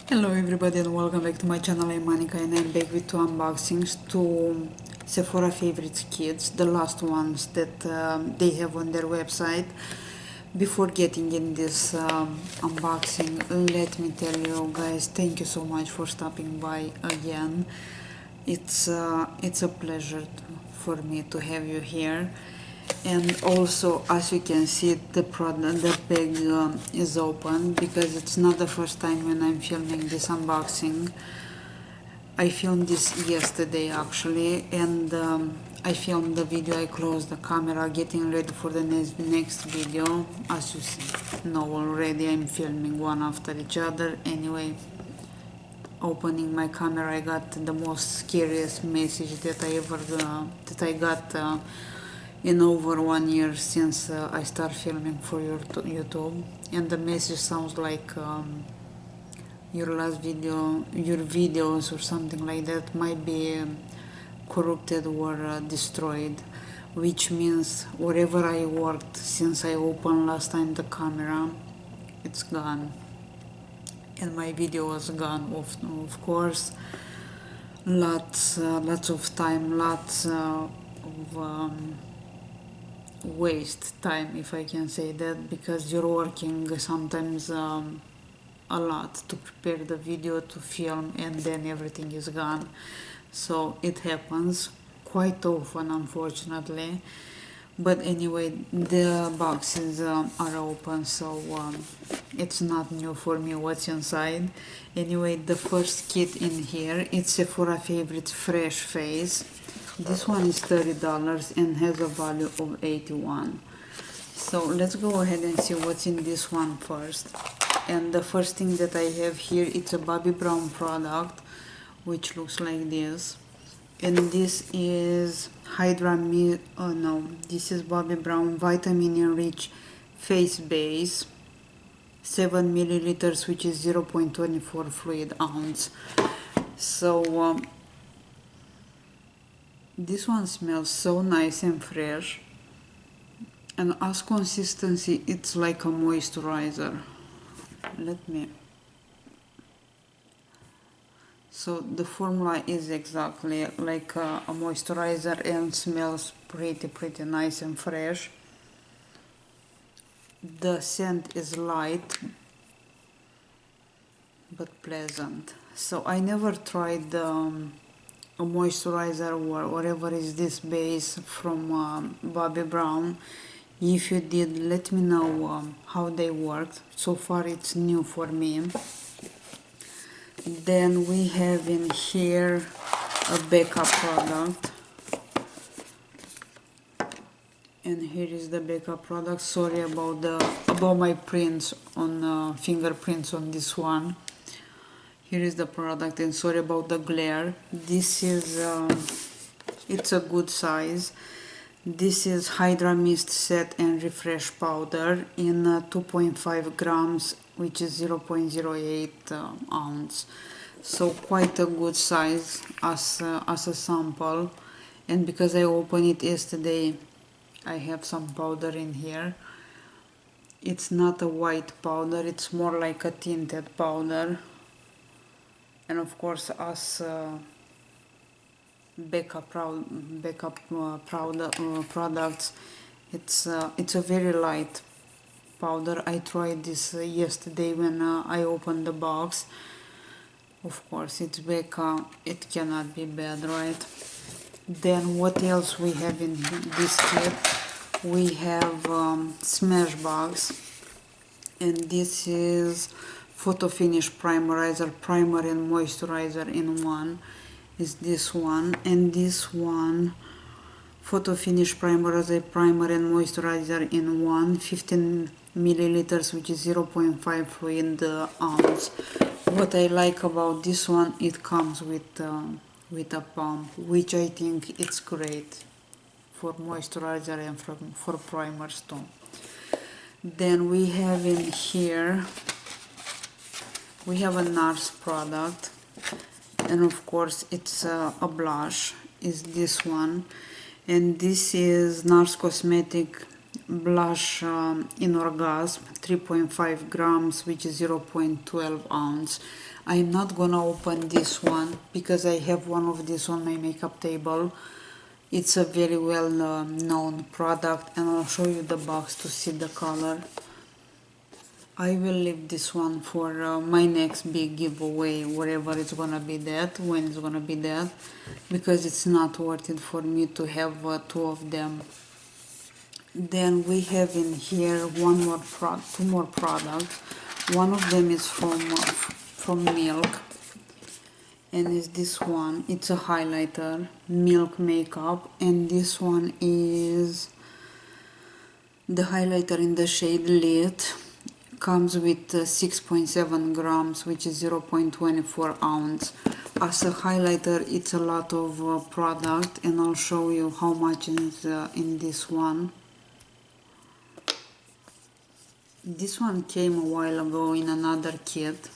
Hello everybody and welcome back to my channel. I'm Monica and I'm back with two unboxings, two Sephora favorites kits, the last ones that they have on their website. Before getting in this unboxing, let me tell you guys, thank you so much for stopping by again. It's a pleasure for me to have you here. And also, as you can see, the bag is open because it's not the first time when I'm filming this unboxing. I filmed this yesterday actually, and I filmed the video. I closed the camera getting ready for the next video. As you know already, I'm filming one after each other. Anyway, opening my camera, I got the most scariest message that I got in over 1 year since I start filming for YouTube, and the message sounds like your last video, your videos or something like that might be corrupted or destroyed, which means wherever I worked since I opened last time the camera, it's gone, and my video was gone. Of course, lots of time, lots of waste time, if I can say that, because you're working sometimes a lot to prepare the video, to film, and then everything is gone. So it happens quite often, unfortunately. But anyway, the boxes are open, so it's not new for me what's inside. Anyway, the first kit in here, it's Sephora favorite Fresh Face. This one is $30 and has a value of 81. So let's go ahead and see what's in this one first. And the first thing that I have here, it's a Bobbi Brown product, which looks like this. And this is this is Bobbi Brown Vitamin Enriched Face Base, 7 milliliters, which is 0.24 fluid ounce. So this one smells so nice and fresh, and as consistency, it's like a moisturizer. So the formula is exactly like a moisturizer and smells pretty nice and fresh. The scent is light but pleasant. So I never tried a moisturizer or whatever is this base from Bobbi Brown. If you did, let me know how they worked. So far it's new for me. Then we have in here a backup product, and here is the backup product. Sorry about my prints on fingerprints on this one. Here is the product, and sorry about the glare. This is it's a good size. This is Hydra Mist Set and Refresh Powder in 2.5 grams, which is 0.08 ounce. So quite a good size as a sample. And because I opened it yesterday, I have some powder in here. It's not a white powder, it's more like a tinted powder. And of course, as products, it's a very light powder. I tried this yesterday when I opened the box. Of course, it's Becca, it cannot be bad, right? Then what else we have in this kit? We have Smashbox, and this is Photo Finish Primerizer, primer and moisturizer in one. Is this one, and this one, Photo Finish Primerizer, primer and moisturizer in one, 15 milliliters, which is 0.5 fluid ounce. What I like about this one, it comes with a pump, which I think it's great for moisturizer and for primers too. Then we have in here, we have a NARS product, and of course it's a blush, is this one, and this is NARS Cosmetic blush in Orgasm, 3.5 grams, which is 0.12 ounce. I'm not gonna open this one because I have one of these on my makeup table. It's a very well known product, and I'll show you the box to see the color. I will leave this one for my next big giveaway, wherever it's gonna be that, when it's gonna be that, because it's not worth it for me to have two of them. Then we have in here two more products. One of them is from Milk, and is this one. It's a highlighter, Milk Makeup, and this one is the highlighter in the shade Lit. Comes with 6.7 grams, which is 0.24 ounce. As a highlighter, it's a lot of product, and I'll show you how much is in this one. This one came a while ago in another kit,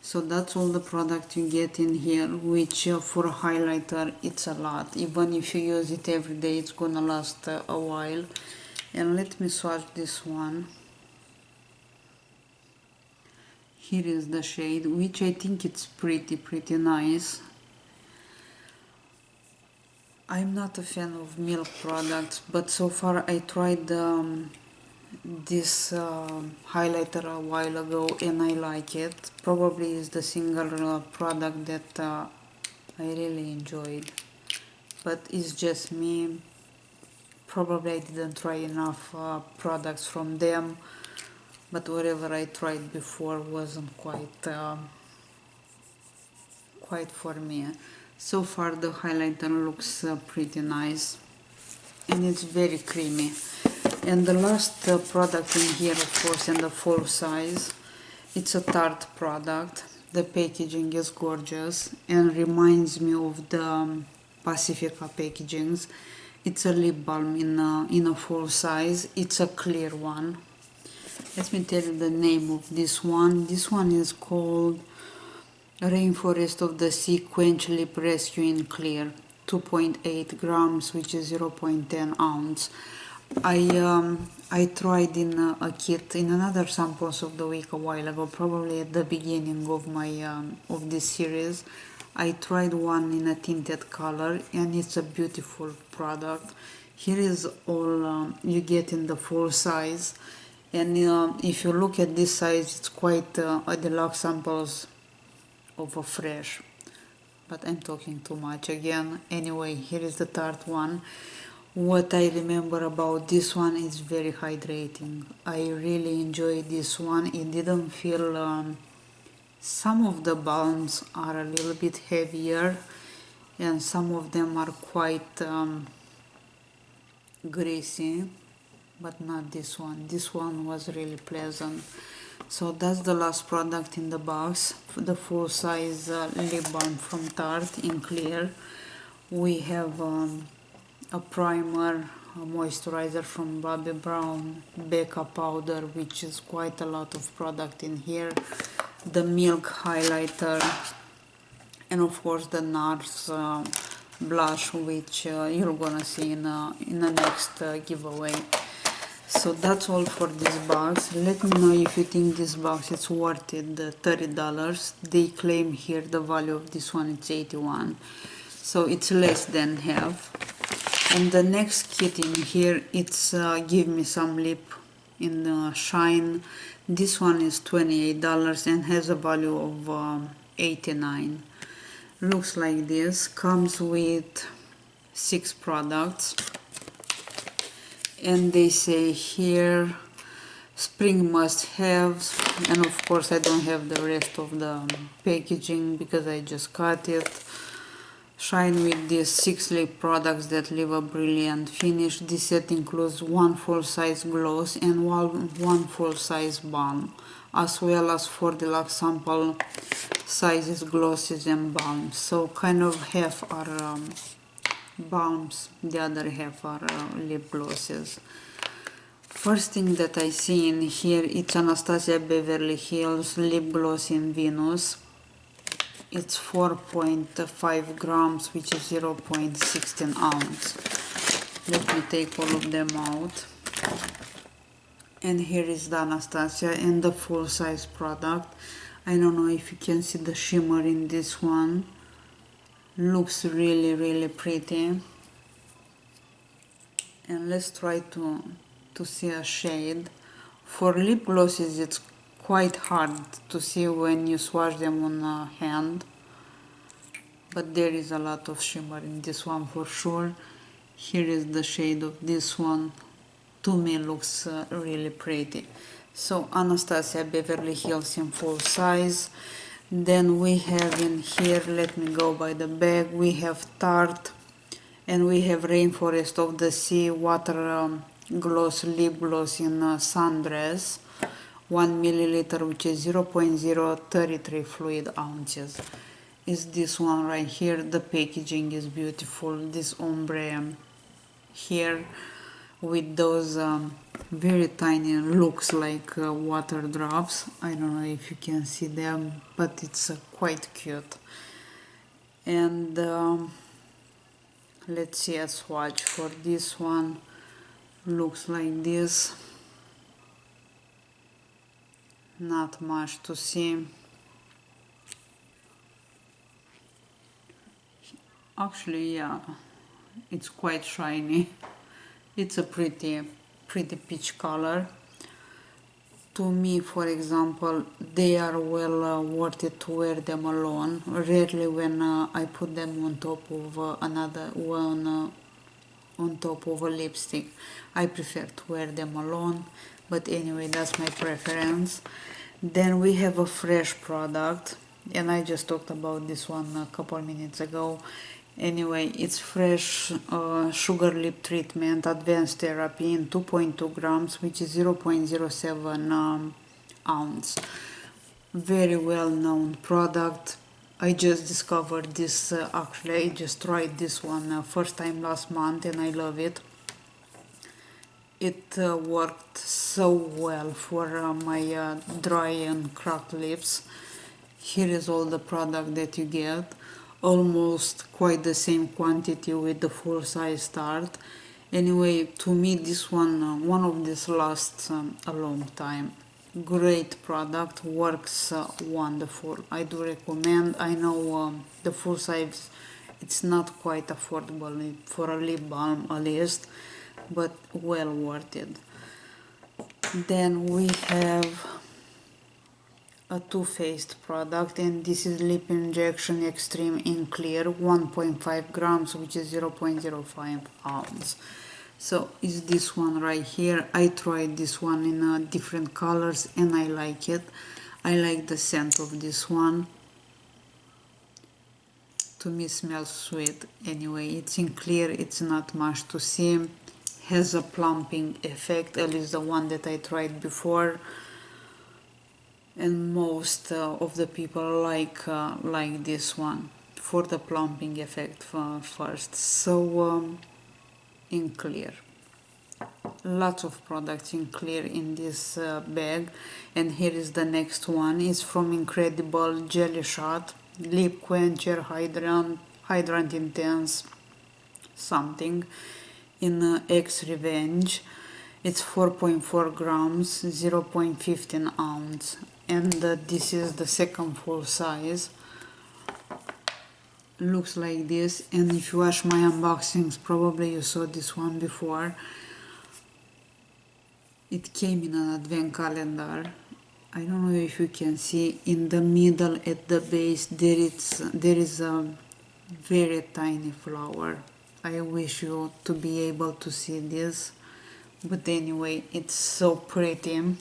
so that's all the product you get in here, which for a highlighter it's a lot. Even if you use it every day, it's gonna last a while. And let me swatch this one. Here is the shade, which I think it's pretty nice. I'm not a fan of Milk products, but so far I tried this highlighter a while ago and I like it. Probably is the single product that I really enjoyed, but it's just me. Probably I didn't try enough products from them, but whatever I tried before wasn't quite for me. So far the highlighter looks pretty nice, and it's very creamy. And the last product in here, of course, in the full size, it's a Tarte product. The packaging is gorgeous and reminds me of the Pacifica packagings. It's a lip balm in a full size. It's a clear one. Let me tell you the name of this one. This one is called Rainforest of the Sea Quench Lip Rescue in Clear, 2.8 grams, which is 0.10 ounce. I tried in a kit in another samples of the week a while ago, probably at the beginning of my of this series. I tried one in a tinted color, and it's a beautiful product. Here is all you get in the full size. And if you look at this size, it's quite a deluxe samples of a fresh, but I'm talking too much again. Anyway, here is the Tarte one. What I remember about this one is very hydrating. I really enjoyed this one. It didn't feel some of the balms are a little bit heavier, and some of them are quite greasy, but not this one. This one was really pleasant. So that's the last product in the box, the full size lip balm from Tarte in clear. We have a primer, a moisturizer from Bobbi Brown, Becca powder, which is quite a lot of product in here, the Milk highlighter, and of course the NARS blush, which you're gonna see in the next giveaway. So that's all for this box. Let me know if you think this box is worth it, the $30. They claim here the value of this one is 81, so it's less than half. And the next kit in here, it's Give Me Some Lip in Shine. This one is $28 and has a value of 89. Looks like this. Comes with 6 products. And they say here spring must have, and of course I don't have the rest of the packaging because I just cut it. Shine with these 6 lip products that leave a brilliant finish. This set includes 1 full-size gloss and one full-size balm, as well as 4 deluxe sample sizes glosses and balms. So kind of half are balms, the other half are lip glosses. First thing that I see in here, it's Anastasia Beverly Hills lip gloss in Venus. It's 4.5 grams, which is 0.16 ounce. Let me take all of them out. And here is the Anastasia and the full size product. I don't know if you can see the shimmer in this one. Looks really pretty. And let's try to see a shade. For lip glosses it's quite hard to see when you swatch them on a hand, but there is a lot of shimmer in this one for sure. Here is the shade of this one. To me looks really pretty. So Anastasia Beverly Hills in full size. Then we have in here, let me go by the bag, we have Tarte, and we have Rainforest of the Sea water gloss, lip gloss in sundress, 1 milliliter, which is 0.033 fluid ounces. Is this one right here. The packaging is beautiful. This ombre here with those very tiny, looks like water drops. I don't know if you can see them, but it's quite cute. And let's see a swatch for this one. Looks like this. Not much to see. Actually, yeah, it's quite shiny. It's a pretty peach color. To me, for example, they are well worth it to wear them alone. Rarely when I put them on top of another one, on top of a lipstick. I prefer to wear them alone, but anyway, that's my preference. Then we have a fresh product, and I just talked about this one a couple minutes ago. Anyway, it's fresh sugar lip treatment advanced therapy in 2.2 grams, which is 0.07 ounce. Very well known product. I just discovered this, actually I just tried this one first time last month, and I love it. It worked so well for my dry and cracked lips. Here is all the product that you get, almost quite the same quantity with the full size Tarte. Anyway, to me this one of these lasts a long time. Great product, works wonderful. I do recommend. I know the full size, it's not quite affordable for a lip balm at least, but well worth it. Then we have a Too Faced product, and this is Lip Injection Extreme in Clear, 1.5 grams, which is 0.05 ounce. So is this one right here. I tried this one in different colors and I like it. I like the scent of this one. To me smells sweet. Anyway, it's in clear, it's not much to see. Has a plumping effect, at least the one that I tried before. And most of the people like this one for the plumping effect first. So in clear, lots of products in clear in this bag. And here is the next one. It's from Incredible Jelly Shot Lip Quencher Hydrant Intense something in X Revenge. It's 4.4 grams, 0.15 ounce, and this is the second full size. Looks like this. And if you watch my unboxings, probably you saw this one before. It came in an advent calendar. I don't know if you can see in the middle at the base there is a very tiny flower. I wish you to be able to see this, but anyway, it's so pretty.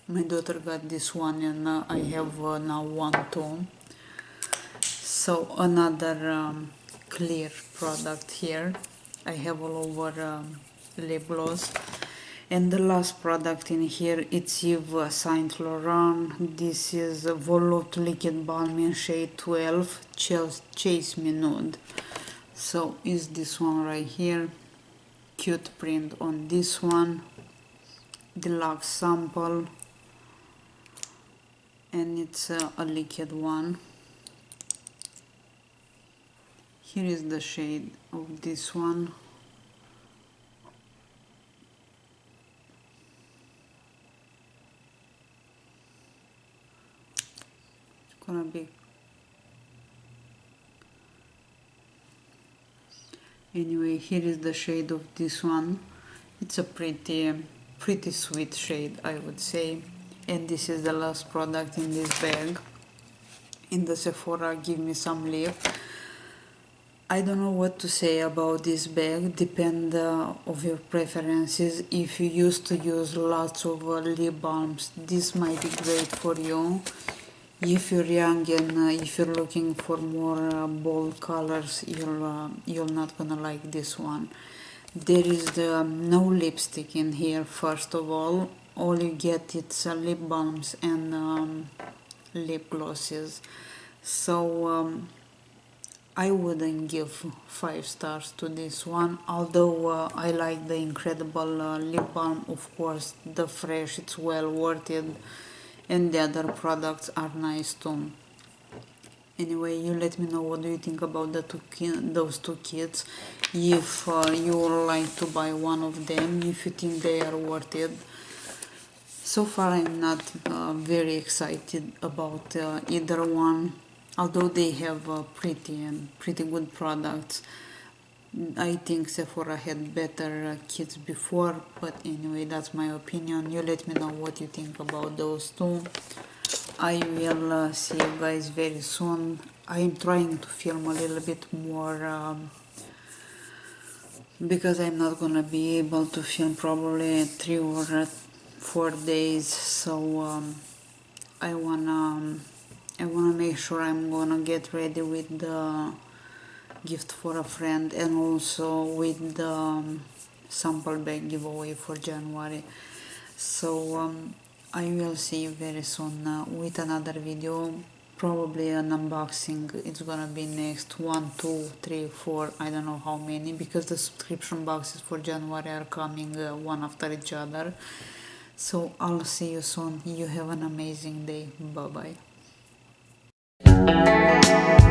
My daughter got this one, and I have now one too. So another clear product here. I have all over lip gloss. And the last product in here, it's Yves Saint Laurent. This is Volute Liquid Balm in shade 12, Chase Me Nude. So is this one right here. Cute print on this one. Deluxe sample. And it's a liquid one. Here is the shade of this one. gonna be. Anyway, here is the shade of this one. It's a pretty sweet shade, I would say. And this is the last product in this bag. In the Sephora Give Me Some Lip. I don't know what to say about this bag, depend of your preferences. If you used to use lots of lip balms, this might be great for you. If you're young and if you're looking for more bold colors, you're not gonna like this one. There is no lipstick in here. First of all you get it's lip balms and lip glosses. So I wouldn't give 5 stars to this one, although I like the incredible lip balm. Of course, the fresh, it's well worth it, and the other products are nice too. Anyway, you let me know what do you think about those two kits. If you would like to buy one of them, if you think they are worth it. So far, I'm not very excited about either one, although they have pretty good products. I think Sephora had better kits before, but anyway, that's my opinion. You let me know what you think about those two. I will see you guys very soon. I'm trying to film a little bit more because I'm not gonna be able to film probably 3 or 4 days. So I wanna make sure I'm gonna get ready with the gift for a friend and also with the sample bag giveaway for January. So I will see you very soon with another video, probably an unboxing. It's gonna be next 1, 2, 3, 4, I don't know how many, because the subscription boxes for January are coming one after each other. So I'll see you soon. You have an amazing day. Bye bye.